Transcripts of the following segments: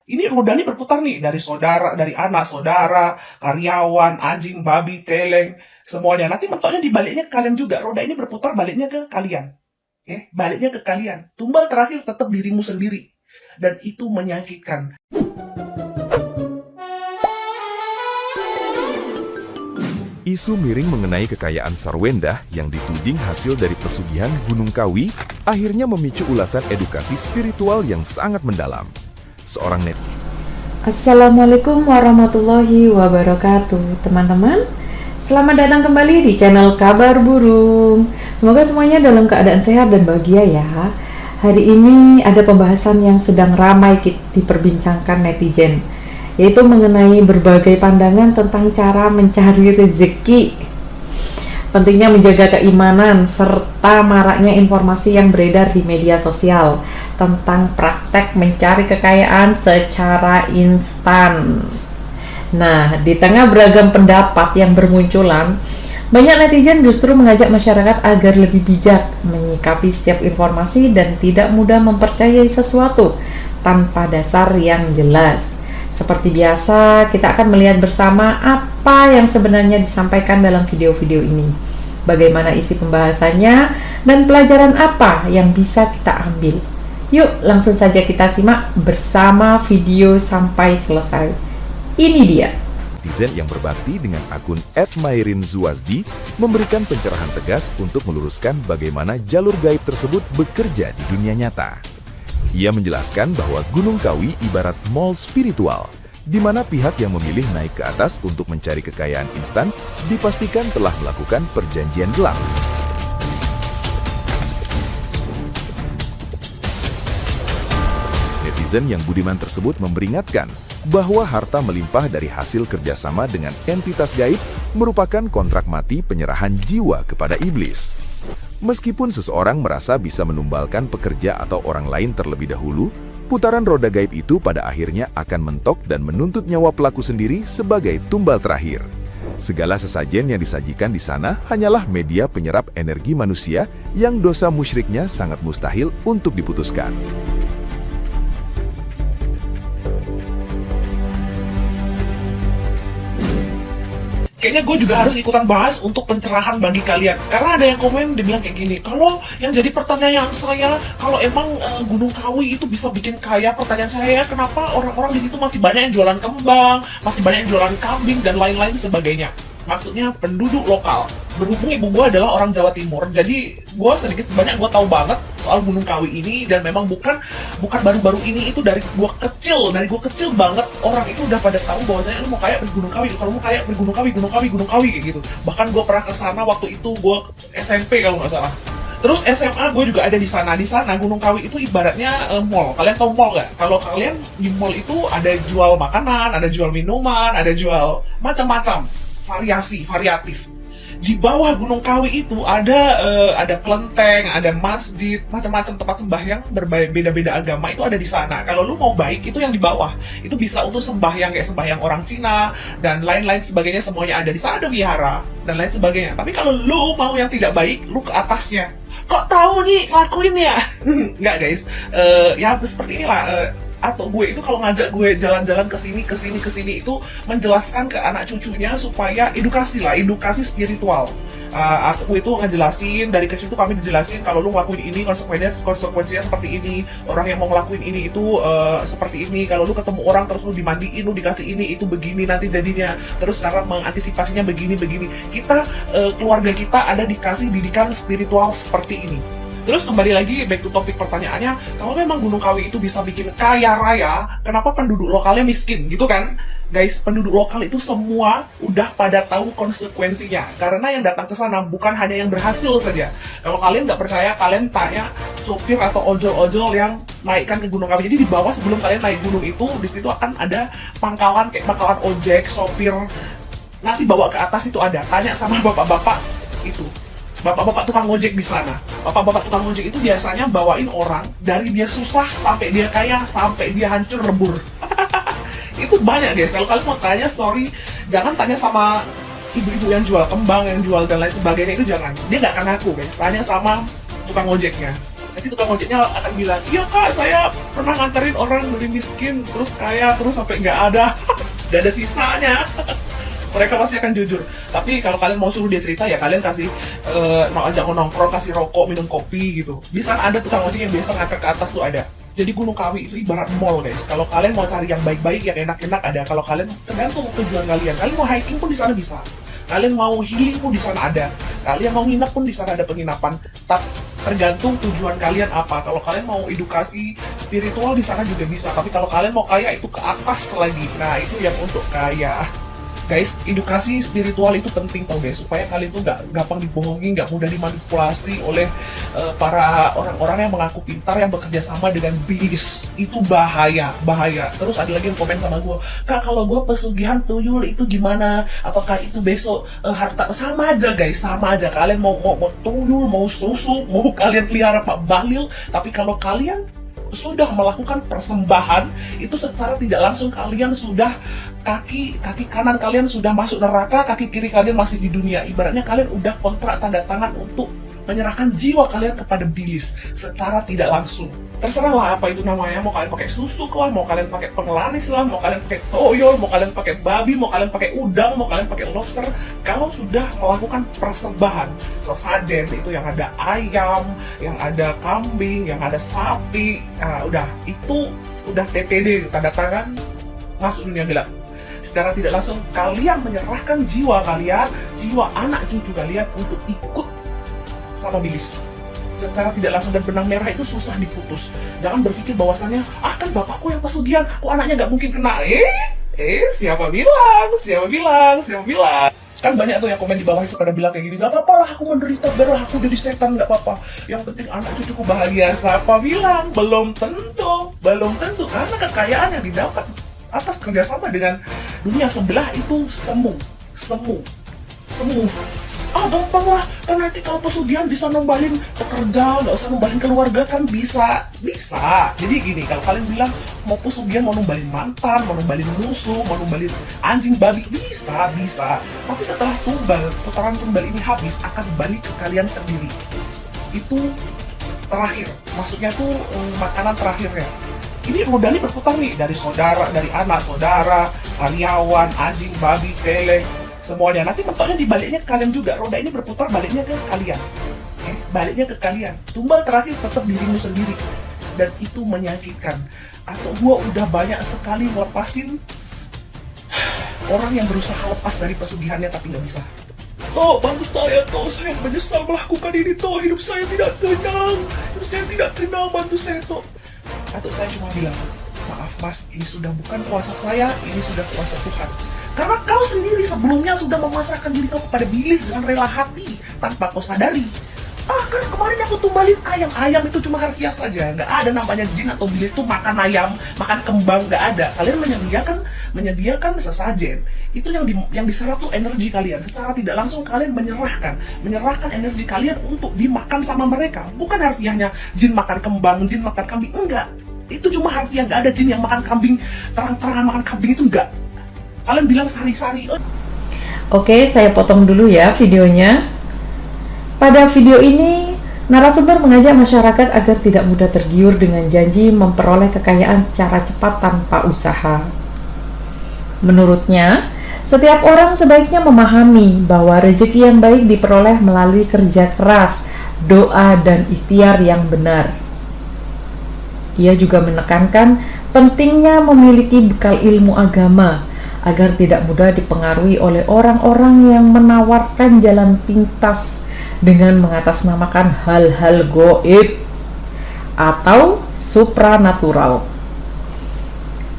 Ini roda ini berputar nih, dari saudara, dari anak saudara, karyawan, anjing, babi, celeng, semuanya. Nanti mentoknya dibaliknya ke kalian juga. Roda ini berputar baliknya ke kalian. Baliknya ke kalian. Tumbal terakhir tetap dirimu sendiri. Dan itu menyakitkan. Isu miring mengenai kekayaan Sarwendah yang dituding hasil dari pesugihan Gunung Kawi akhirnya memicu ulasan edukasi spiritual yang sangat mendalam. Seorang Assalamualaikum warahmatullahi wabarakatuh, teman-teman. Selamat datang kembali di channel Kabar Burung. Semoga semuanya dalam keadaan sehat dan bahagia ya. Hari ini ada pembahasan yang sedang ramai diperbincangkan netizen, yaitu mengenai berbagai pandangan tentang cara mencari rezeki, pentingnya menjaga keimanan, serta maraknya informasi yang beredar di media sosial tentang praktek mencari kekayaan secara instan. Nah, di tengah beragam pendapat yang bermunculan, banyak netizen justru mengajak masyarakat agar lebih bijak menyikapi setiap informasi dan tidak mudah mempercayai sesuatu tanpa dasar yang jelas. Seperti biasa, kita akan melihat bersama apa yang sebenarnya disampaikan dalam video-video ini, bagaimana isi pembahasannya, dan pelajaran apa yang bisa kita ambil. Yuk, langsung saja kita simak bersama video sampai selesai. Ini dia. netizen yang berbakti dengan akun @mairinzuwazdi memberikan pencerahan tegas untuk meluruskan bagaimana jalur gaib tersebut bekerja di dunia nyata. Ia menjelaskan bahwa Gunung Kawi ibarat mall spiritual, di mana pihak yang memilih naik ke atas untuk mencari kekayaan instan dipastikan telah melakukan perjanjian gelap. Netizen yang budiman tersebut memperingatkan bahwa harta melimpah dari hasil kerjasama dengan entitas gaib merupakan kontrak mati penyerahan jiwa kepada iblis. Meskipun seseorang merasa bisa menumbalkan pekerja atau orang lain terlebih dahulu, putaran roda gaib itu pada akhirnya akan mentok dan menuntut nyawa pelaku sendiri sebagai tumbal terakhir. Segala sesajen yang disajikan di sana hanyalah media penyerap energi manusia yang dosa musyriknya sangat mustahil untuk diputuskan. Kayaknya gue juga harus ikutan bahas untuk pencerahan bagi kalian. Karena ada yang komen, dia bilang kayak gini, kalau yang jadi pertanyaan saya, kalau emang Gunung Kawi itu bisa bikin kaya, pertanyaan saya, kenapa orang-orang di situ masih banyak yang jualan kembang, masih banyak yang jualan kambing, dan lain-lain sebagainya. Maksudnya penduduk lokal. Berhubung ibu gue adalah orang Jawa Timur, jadi gue sedikit banyak gue tahu banget soal Gunung Kawi ini, dan memang bukan baru-baru ini, itu dari gue kecil banget orang itu udah pada tahu bahwasanya lu mau kaya di Gunung Kawi, kalau mau kaya di Gunung Kawi kayak gitu. Bahkan gue pernah ke sana waktu itu gue SMP kalau nggak salah. Terus SMA gue juga ada di sana. Di sana Gunung Kawi itu ibaratnya mall. Kalian tahu mall nggak? Kalau kalian di mall itu ada jual makanan, ada jual minuman, ada jual macam-macam, variatif. Di bawah Gunung Kawi itu ada kelenteng, ada masjid, macam-macam tempat sembahyang berbeda-beda agama itu ada di sana. Kalau lu mau baik itu yang di bawah. Itu bisa untuk sembahyang kayak sembahyang orang Cina dan lain-lain sebagainya, semuanya ada di sana, ada vihara dan lain sebagainya. Tapi kalau lu mau yang tidak baik, lu ke atasnya. Kok tahu nih lakuin ya? Enggak guys. Ya seperti inilah. Atau gue itu kalau ngajak gue jalan-jalan ke sini itu menjelaskan ke anak cucunya supaya edukasi spiritual. Aku itu ngejelasin dari kecil tuh kami dijelasin kalau lu ngelakuin ini konsekuensinya seperti ini, orang yang mau ngelakuin ini itu seperti ini, kalau lu ketemu orang terus lu dimandiin, lu dikasih ini itu begini nanti jadinya, terus karena mengantisipasinya begini. Kita keluarga kita ada dikasih didikan spiritual seperti ini. Terus kembali lagi back to topik pertanyaannya, kalau memang Gunung Kawi itu bisa bikin kaya raya, kenapa penduduk lokalnya miskin gitu kan? Guys, penduduk lokal itu semua udah pada tahu konsekuensinya. Karena yang datang ke sana bukan hanya yang berhasil saja. Kalau kalian nggak percaya, kalian tanya sopir atau ojol-ojol yang naikkan ke Gunung Kawi. Jadi di bawah sebelum kalian naik gunung itu, di situ akan ada pangkalan kayak pangkalan ojek, sopir. Nanti bawa ke atas itu ada. Tanya sama bapak-bapak itu. Bapak-bapak tukang ojek di sana. Bapak-bapak tukang ojek itu biasanya bawain orang dari dia susah sampai dia kaya, sampai dia hancur lebur. Itu banyak guys. Kalau kalian mau tanya story, jangan tanya sama ibu-ibu yang jual kembang, yang jual dan lain sebagainya, itu jangan. Dia nggak akan ngaku guys. Tanya sama tukang ojeknya. Nanti tukang ojeknya akan bilang, iya kak, saya pernah nganterin orang dari miskin terus kaya terus sampai nggak ada nggak ada sisanya. Mereka pasti akan jujur. Tapi kalau kalian mau suruh dia cerita, ya kalian kasih ajak nongkrong, kasih rokok, minum kopi gitu. Di sana ada tukang ojek yang biasa nganter ke atas tuh ada. Jadi Gunung Kawi itu ibarat mall guys. Kalau kalian mau cari yang baik-baik, yang enak-enak ada. Kalau kalian tergantung tujuan kalian. Kalian mau hiking pun di sana bisa. Kalian mau healing pun di sana ada. Kalian mau nginap pun di sana ada penginapan. Tapi tergantung tujuan kalian apa. Kalau kalian mau edukasi spiritual di sana juga bisa. Tapi kalau kalian mau kaya itu ke atas lagi. Nah itu yang untuk kaya. Guys, edukasi spiritual itu penting tau guys, supaya kalian tuh nggak gampang dibohongi, nggak mudah dimanipulasi oleh para orang-orang yang mengaku pintar yang bekerja sama dengan iblis. Itu bahaya. Terus ada lagi yang komen sama gue, kak kalau gue pesugihan tuyul itu gimana? Apakah itu besok harta? Sama aja guys, sama aja. Kalian mau tuyul, mau susuk, mau kalian pelihara Pak Bahlil, tapi kalau kalian sudah melakukan persembahan itu secara tidak langsung kalian sudah kaki kanan kalian sudah masuk neraka, kaki kiri kalian masih di dunia. Ibaratnya kalian udah kontrak tanda tangan untuk menyerahkan jiwa kalian kepada iblis secara tidak langsung. Terserah lah apa itu namanya, mau kalian pakai susuk lah, mau kalian pakai penglaris lah, mau kalian pakai toyol, mau kalian pakai babi, mau kalian pakai udang, mau kalian pakai lobster. Kalau sudah melakukan persembahan sesajen itu yang ada ayam, yang ada kambing, yang ada sapi, nah udah itu udah TTD tanda tangan masuk dunia gelap. Secara tidak langsung kalian menyerahkan jiwa kalian, jiwa anak cucu kalian untuk ikut sama iblis. Secara tidak langsung, dan benang merah itu susah diputus. Jangan berpikir bahwasannya, kan bapakku yang pesugihan, aku anaknya nggak mungkin kena. Siapa bilang? Kan banyak tuh yang komen di bawah itu pada bilang kayak gini, gak apa-apa lah aku menderita, biarlah aku jadi setan, gak apa-apa. Yang penting anak cucuku bahagia. Siapa bilang? Belum tentu, karena kekayaan yang didapat atas kerjasama dengan dunia sebelah itu semu. Gampang lah, kan nanti kalau pesugihan bisa numbalin pekerja, nggak usah numbalin keluarga kan bisa. Jadi gini, kalau kalian bilang mau pesugihan, mau numbalin mantan, mau numbalin musuh, mau numbalin anjing, babi, bisa. Tapi setelah putaran tumbal ini habis, akan balik ke kalian sendiri. Itu terakhir, maksudnya tuh makanan terakhirnya. Ini roda ini berputar nih, dari saudara, dari anak saudara, karyawan, anjing, babi, kelek, semuanya. Nanti mentoknya dibaliknya ke kalian juga. Roda ini berputar, baliknya ke kalian. Tumbal terakhir tetap dirimu sendiri. Dan itu menyakitkan. Atau gua udah banyak sekali ngelepasin orang yang berusaha lepas dari pesugihannya tapi nggak bisa. Toh, bantu saya menyesal melakukan ini, toh, hidup saya tidak tenang, bantu saya, toh. Atau saya cuma bilang, maaf mas, ini sudah bukan kuasa saya, ini sudah kuasa Tuhan. Karena kau sendiri sebelumnya sudah memasrahkan diri kau kepada iblis dengan rela hati tanpa kau sadari. Kan kemarin aku tumbalin ayam itu cuma harfiah saja, nggak ada namanya jin atau iblis itu makan ayam, makan kembang, nggak ada. Kalian menyediakan sesajen. Itu yang diserap tuh energi kalian. Secara tidak langsung kalian menyerahkan energi kalian untuk dimakan sama mereka. Bukan harfiahnya jin makan kembang, jin makan kambing, enggak. Itu cuma harfiah, nggak ada jin yang makan kambing, terang-terangan makan kambing itu enggak. Kalian bilang sari-sari. Oke, saya potong dulu ya videonya. Pada video ini, narasumber mengajak masyarakat agar tidak mudah tergiur dengan janji memperoleh kekayaan secara cepat tanpa usaha. Menurutnya, setiap orang sebaiknya memahami bahwa rezeki yang baik diperoleh melalui kerja keras, doa, dan ikhtiar yang benar. Ia juga menekankan pentingnya memiliki bekal ilmu agama agar tidak mudah dipengaruhi oleh orang-orang yang menawarkan jalan pintas dengan mengatasnamakan hal-hal gaib atau supranatural.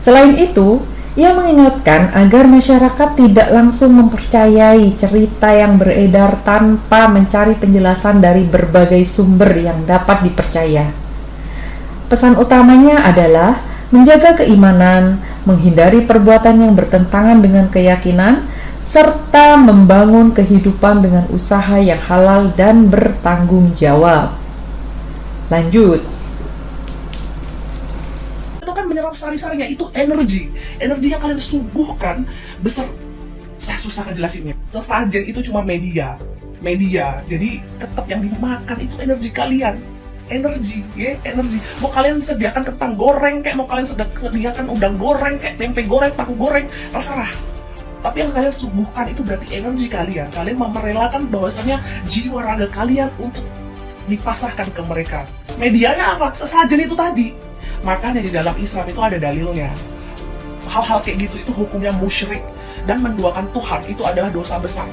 Selain itu, ia mengingatkan agar masyarakat tidak langsung mempercayai cerita yang beredar tanpa mencari penjelasan dari berbagai sumber yang dapat dipercaya. Pesan utamanya adalah menjaga keimanan, menghindari perbuatan yang bertentangan dengan keyakinan, serta membangun kehidupan dengan usaha yang halal dan bertanggung jawab. Lanjut. Itu kan menyerap sari-sarinya, itu energi yang kalian suguhkan besar. Susah ngejelasinnya. Sesajen itu cuma media. Jadi tetap yang dimakan itu energi kalian. energi ya, energi. Mau kalian sediakan kentang goreng kayak, mau kalian sediakan udang goreng kayak, tempe goreng, tahu goreng, terserah. Tapi yang kalian suguhkan itu berarti energi kalian. Kalian merelakan bahwasanya jiwa raga kalian untuk dipasahkan ke mereka. Medianya apa? Sesajen itu tadi. Makanya di dalam Islam itu ada dalilnya. Hal-hal kayak gitu itu hukumnya musyrik, dan menduakan Tuhan itu adalah dosa besar.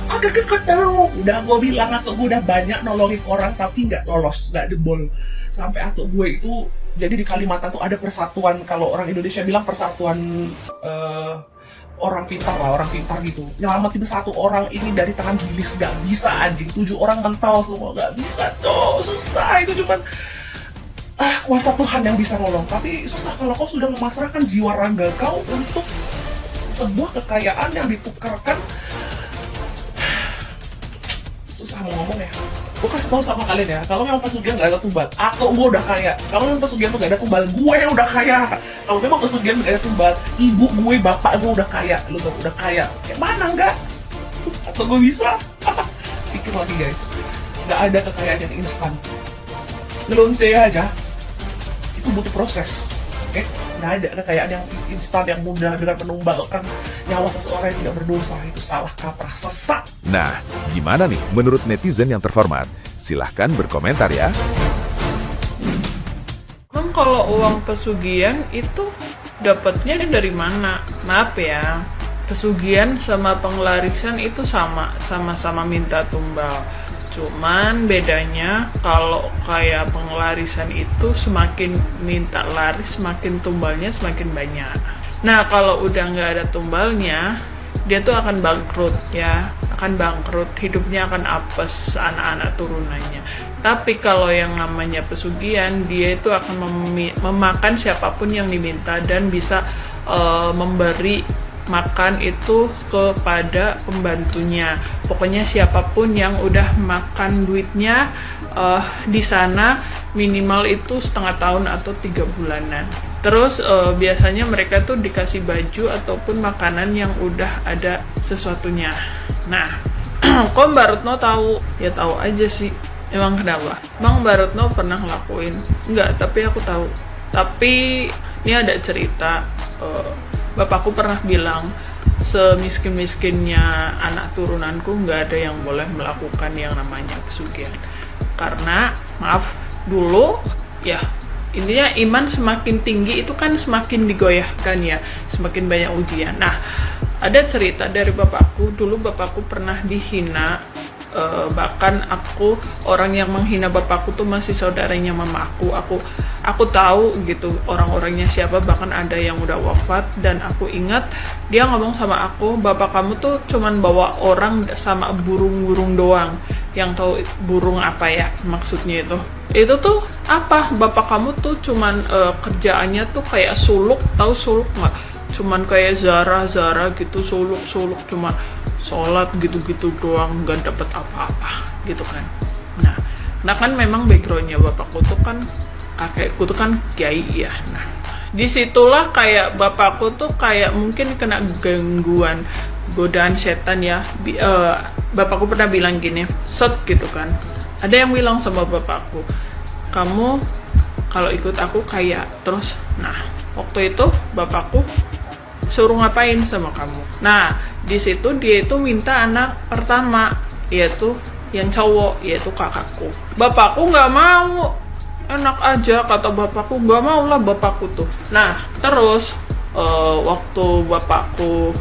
Agak kekot tahu. Udah gue bilang, atau gue udah banyak nolongin orang tapi nggak lolos, nggak jebol. Sampai atau gue itu, jadi di Kalimantan tuh ada persatuan, kalau orang Indonesia bilang persatuan orang pintar lah, orang pintar gitu. Nyelamatin satu orang ini dari tangan iblis gak bisa anjing. 7 orang mental semua gak bisa, tuh susah. Itu cuman kuasa Tuhan yang bisa nolong. Tapi susah kalau kau sudah memasrahkan jiwa raga kau untuk sebuah kekayaan yang ditukarkan. Susah mau ngomong ya. Gue kasih tau sama kalian ya, kalau memang pesugihan gak ada tumbal, atau gue udah kaya. Kalau memang pesugihan tuh gak ada tumbal, gue yang udah kaya. Kalau memang pesugihan gak ada tumbal, ibu gue, bapak gue udah kaya. Lu tau, udah kaya. Kayak mana enggak? Atau gue bisa? Pikir lagi guys, gak ada kekayaan yang instan. Ngelonte aja, itu butuh proses. Oke? Gak ada kekayaan yang instan, yang mudah dengan menumbalkan nyawa seseorang yang tidak berdosa. Itu salah kaprah, sesat. Nah, gimana nih menurut netizen yang terhormat? Silahkan berkomentar ya. Emang kalau uang pesugihan itu dapatnya dari mana? Maaf ya, pesugihan sama penglarisan itu sama-sama minta tumbal. Cuman bedanya kalau kayak penglarisan itu semakin minta laris, semakin tumbalnya semakin banyak. Nah kalau udah nggak ada tumbalnya, dia tuh akan bangkrut ya, akan bangkrut, hidupnya akan apes, anak-anak turunannya. Tapi kalau yang namanya pesugihan, dia itu akan memakan siapapun yang diminta dan bisa memberi makan itu kepada pembantunya. Pokoknya siapapun yang udah makan duitnya di sana minimal itu setengah tahun atau 3 bulanan. Terus biasanya mereka tuh dikasih baju ataupun makanan yang udah ada sesuatunya. Nah, kok Mbak Retno tahu? Ya tahu aja sih. Emang kenapa? Emang Mbak Retno pernah ngelakuin? Enggak, tapi aku tahu. Tapi ini ada cerita. Bapakku pernah bilang, semiskin-miskinnya anak turunanku nggak ada yang boleh melakukan yang namanya pesugihan. Karena, maaf, dulu ya intinya iman semakin tinggi itu kan semakin digoyahkan ya, semakin banyak ujian. Nah, ada cerita dari bapakku, dulu bapakku pernah dihina. Bahkan orang yang menghina bapakku tuh masih saudaranya mama aku tahu gitu orang-orangnya siapa, bahkan ada yang udah wafat. Dan aku ingat dia ngomong sama aku, bapak kamu tuh cuman bawa orang sama burung-burung doang. Yang tahu burung apa ya maksudnya itu tuh apa, bapak kamu tuh cuman kerjaannya tuh kayak suluk, tahu suluk nggak? Cuman kayak Zara gitu, suluk cuma sholat gitu-gitu doang, nggak dapet apa-apa gitu kan. Nah kan memang backgroundnya bapakku tuh kan, kakekku tuh kan kiai ya. Nah disitulah kayak bapakku tuh kayak mungkin kena gangguan, godaan setan ya. Bapakku pernah bilang gini, set gitu kan. Ada yang bilang sama bapakku, kamu kalau ikut aku kaya terus. Nah waktu itu bapakku suruh ngapain sama kamu. Nah di situ dia itu minta anak pertama, yaitu yang cowok, yaitu kakakku. Bapakku nggak mau, enak aja kata bapakku, nggak mau lah bapakku tuh. Nah terus waktu bapakku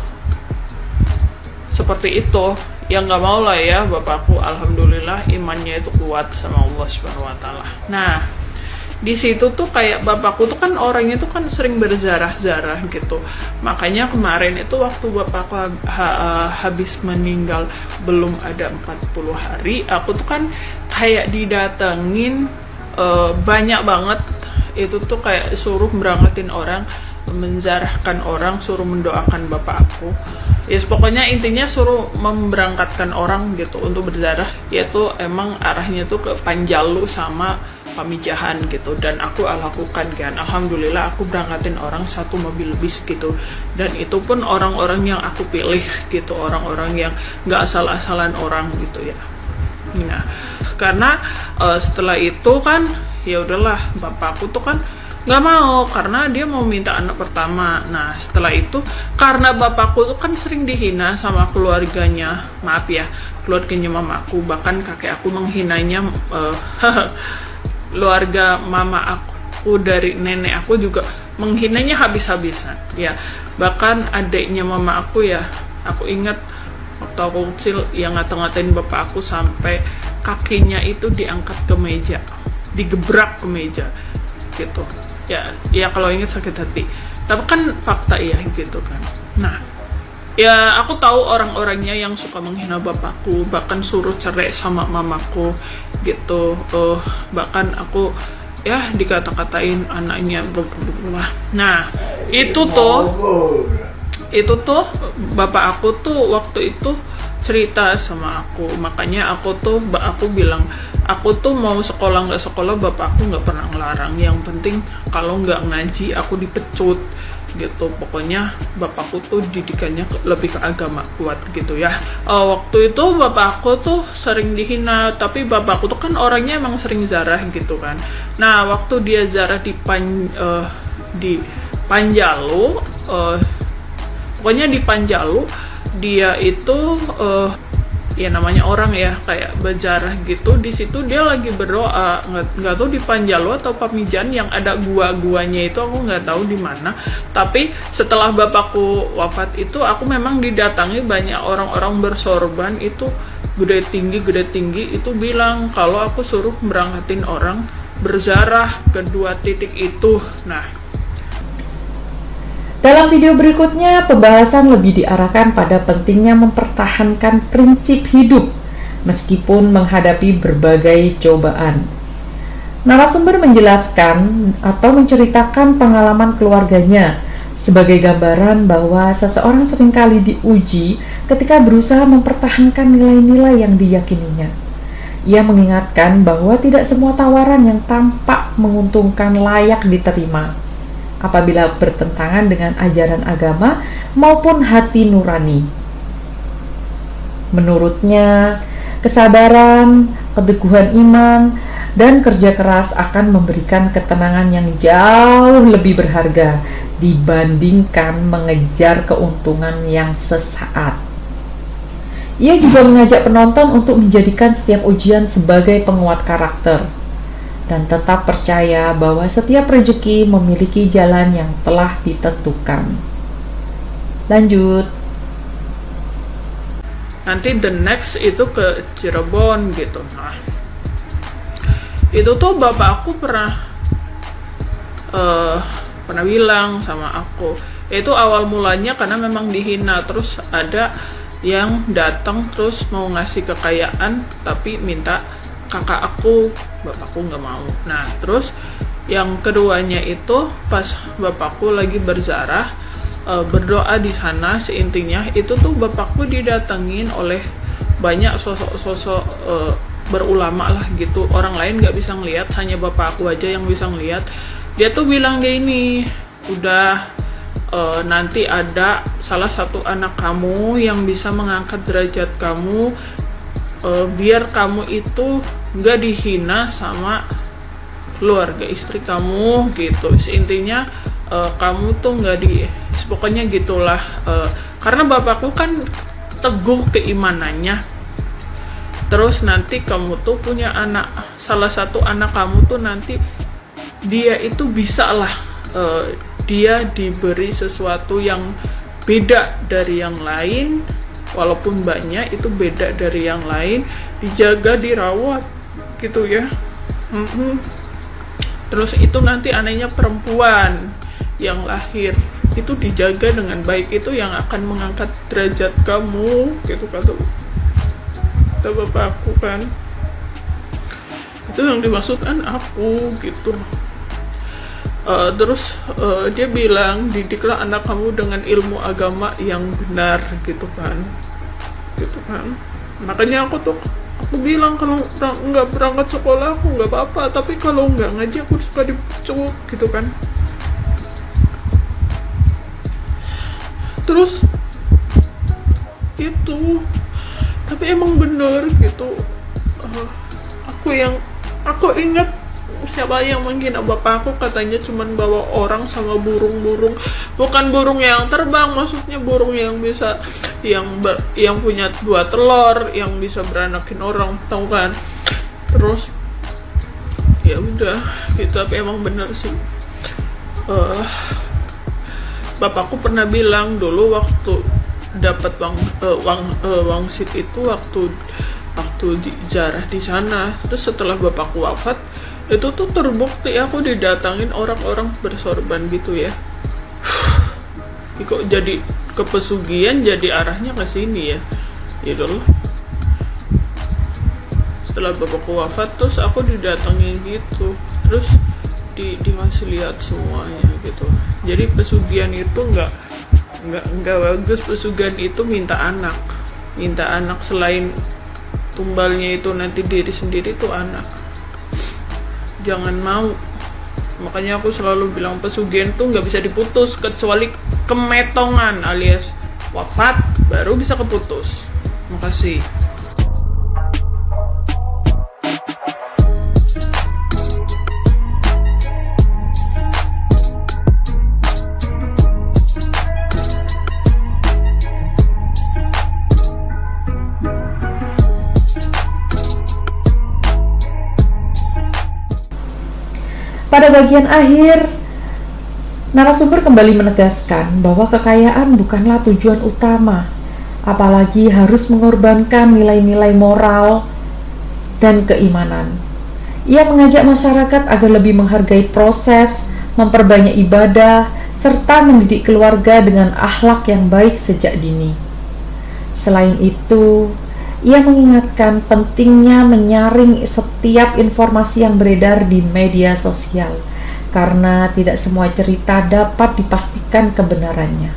seperti itu, ya nggak mau lah ya bapakku. Alhamdulillah imannya itu kuat sama Allah Subhanahu Wa Taala. Nah di situ tuh kayak bapakku tuh kan orangnya tuh kan sering berzarah-zarah gitu. Makanya kemarin itu waktu bapakku habis meninggal belum ada 40 hari, aku tuh kan kayak didatengin banyak banget. Itu tuh kayak suruh berangkatin orang, menzarahkan orang, suruh mendoakan bapak aku. Yes, pokoknya intinya suruh memberangkatkan orang gitu untuk berzarah, yaitu emang arahnya tuh ke Panjalu sama Pamijahan gitu. Dan aku lakukan kan, alhamdulillah aku berangkatin orang 1 mobil bis gitu. Dan itu pun orang-orang yang aku pilih gitu, orang-orang yang nggak asal-asalan orang gitu ya. Nah karena setelah itu kan ya udahlah, bapakku tuh kan nggak mau karena dia mau minta anak pertama. Nah setelah itu karena bapakku tuh kan sering dihina sama keluarganya, maaf ya, keluarganya mamaku, bahkan kakek aku menghinanya, keluarga mama aku dari nenek aku juga menghinanya habis-habisan ya. Bahkan adiknya mama aku ya, aku ingat waktu aku kecil yang ngata-ngatain bapak aku sampai kakinya itu diangkat ke meja, digebrak ke meja gitu ya. Kalau ingat sakit hati, tapi kan fakta ya gitu kan. Nah ya aku tahu orang-orangnya yang suka menghina bapakku, bahkan suruh cerai sama mamaku gitu. Bahkan aku ya dikata-katain anaknya berubah. Nah itu tuh bapak aku tuh waktu itu cerita sama aku, makanya aku bilang aku tuh mau sekolah nggak sekolah bapak aku nggak pernah ngelarang, yang penting kalau nggak ngaji aku dipecut gitu. Pokoknya bapakku tuh didikannya lebih ke agama kuat gitu ya. Waktu itu bapak aku tuh sering dihina, tapi bapakku tuh kan orangnya emang sering ziarah gitu kan. Nah waktu dia ziarah di Panjalu, pokoknya di Panjalu dia itu ya namanya orang ya kayak berjarah gitu. Di situ dia lagi berdoa, nggak tahu di Panjalu atau Pamijan yang ada gua-guanya itu, aku nggak tahu di mana. Tapi setelah bapakku wafat itu aku memang didatangi banyak orang-orang bersorban itu gede tinggi itu bilang kalau aku suruh berangkatin orang berziarah ke 2 titik itu. Nah Dalam video berikutnya, pembahasan lebih diarahkan pada pentingnya mempertahankan prinsip hidup meskipun menghadapi berbagai cobaan. Narasumber menjelaskan atau menceritakan pengalaman keluarganya sebagai gambaran bahwa seseorang seringkali diuji ketika berusaha mempertahankan nilai-nilai yang diyakininya. Ia mengingatkan bahwa tidak semua tawaran yang tampak menguntungkan layak diterima apabila bertentangan dengan ajaran agama maupun hati nurani. Menurutnya, kesabaran, keteguhan iman, dan kerja keras akan memberikan ketenangan yang jauh lebih berharga dibandingkan mengejar keuntungan yang sesaat. Ia juga mengajak penonton untuk menjadikan setiap ujian sebagai penguat karakter dan tetap percaya bahwa setiap rezeki memiliki jalan yang telah ditentukan. Lanjut. Nanti the next itu ke Cirebon gitu. Nah, itu tuh bapak aku pernah bilang sama aku. Itu awal mulanya karena memang dihina, terus ada yang datang terus mau ngasih kekayaan tapi minta kakak aku, bapakku nggak mau. Nah terus yang keduanya itu pas bapakku lagi berziarah, berdoa di sana, seintinya itu tuh bapakku didatengin oleh banyak sosok-sosok berulama lah gitu. Orang lain nggak bisa ngelihat, hanya bapak aku aja yang bisa ngelihat. Dia tuh bilang kayak ini, udah nanti ada salah satu anak kamu yang bisa mengangkat derajat kamu, biar kamu itu nggak dihina sama keluarga istri kamu gitu. Intinya kamu tuh nggak pokoknya gitulah. Karena bapakku kan teguh keimanannya. Terus nanti kamu tuh punya anak, salah satu anak kamu tuh nanti dia itu bisa lah, dia diberi sesuatu yang beda dari yang lain. Walaupun banyak itu beda dari yang lain, dijaga, dirawat gitu ya. Terus itu nanti anaknya perempuan yang lahir itu dijaga dengan baik, itu yang akan mengangkat derajat kamu gitu kata bapakku kan. Itu yang dimaksudkan aku gitu. Terus dia bilang, didiklah anak kamu dengan ilmu agama yang benar gitu kan. Makanya aku bilang kalau nggak berangkat sekolah aku nggak apa-apa, tapi kalau nggak ngaji aku suka dipecut gitu kan. Terus itu tapi emang bener gitu, aku ingat siapa yang menghina bapak aku, katanya cuman bawa orang sama burung-burung, bukan burung yang terbang, maksudnya burung yang bisa yang punya 2 telur yang bisa beranakin orang, tahu kan. Terus ya udah gitu, tapi emang bener sih. Bapakku pernah bilang dulu waktu dapat wangsit itu waktu jarah di sana. Terus setelah bapakku wafat, itu tuh terbukti aku didatangin orang-orang bersorban gitu ya. Kok jadi ke pesugihan, jadi arahnya ke sini ya. Gitu loh. Setelah bapakku wafat, terus aku didatangin gitu. Terus dikasih lihat semuanya gitu. Jadi pesugihan itu nggak bagus. Pesugihan itu minta anak selain tumbalnya itu nanti diri sendiri tuh anak. Jangan mau. Makanya aku selalu bilang pesugihan tuh nggak bisa diputus kecuali kemetongan alias wafat baru bisa keputus. Makasih. Pada bagian akhir, narasumber kembali menegaskan bahwa kekayaan bukanlah tujuan utama, apalagi harus mengorbankan nilai-nilai moral dan keimanan. Ia mengajak masyarakat agar lebih menghargai proses, memperbanyak ibadah, serta mendidik keluarga dengan akhlak yang baik sejak dini. Selain itu, ia mengingatkan pentingnya menyaring setiap informasi yang beredar di media sosial, karena tidak semua cerita dapat dipastikan kebenarannya.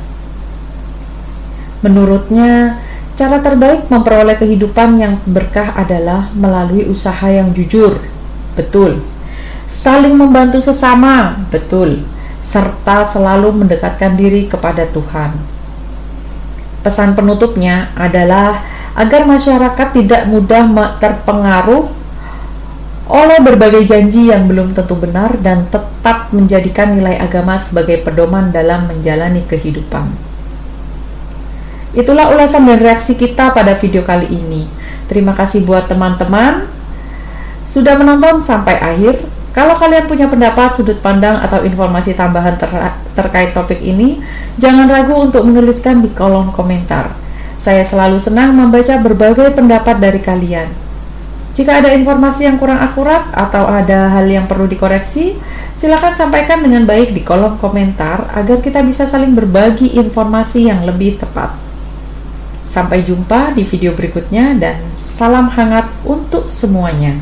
Menurutnya, cara terbaik memperoleh kehidupan yang berkah adalah melalui usaha yang jujur, betul, saling membantu sesama, betul, serta selalu mendekatkan diri kepada Tuhan. Pesan penutupnya adalah agar masyarakat tidak mudah terpengaruh oleh berbagai janji yang belum tentu benar dan tetap menjadikan nilai agama sebagai pedoman dalam menjalani kehidupan. Itulah ulasan dan reaksi kita pada video kali ini. Terima kasih buat teman-teman sudah menonton sampai akhir. Kalau kalian punya pendapat, sudut pandang, atau informasi tambahan terkait topik ini, jangan ragu untuk menuliskan di kolom komentar. Saya selalu senang membaca berbagai pendapat dari kalian. Jika ada informasi yang kurang akurat atau ada hal yang perlu dikoreksi, silakan sampaikan dengan baik di kolom komentar agar kita bisa saling berbagi informasi yang lebih tepat. Sampai jumpa di video berikutnya dan salam hangat untuk semuanya.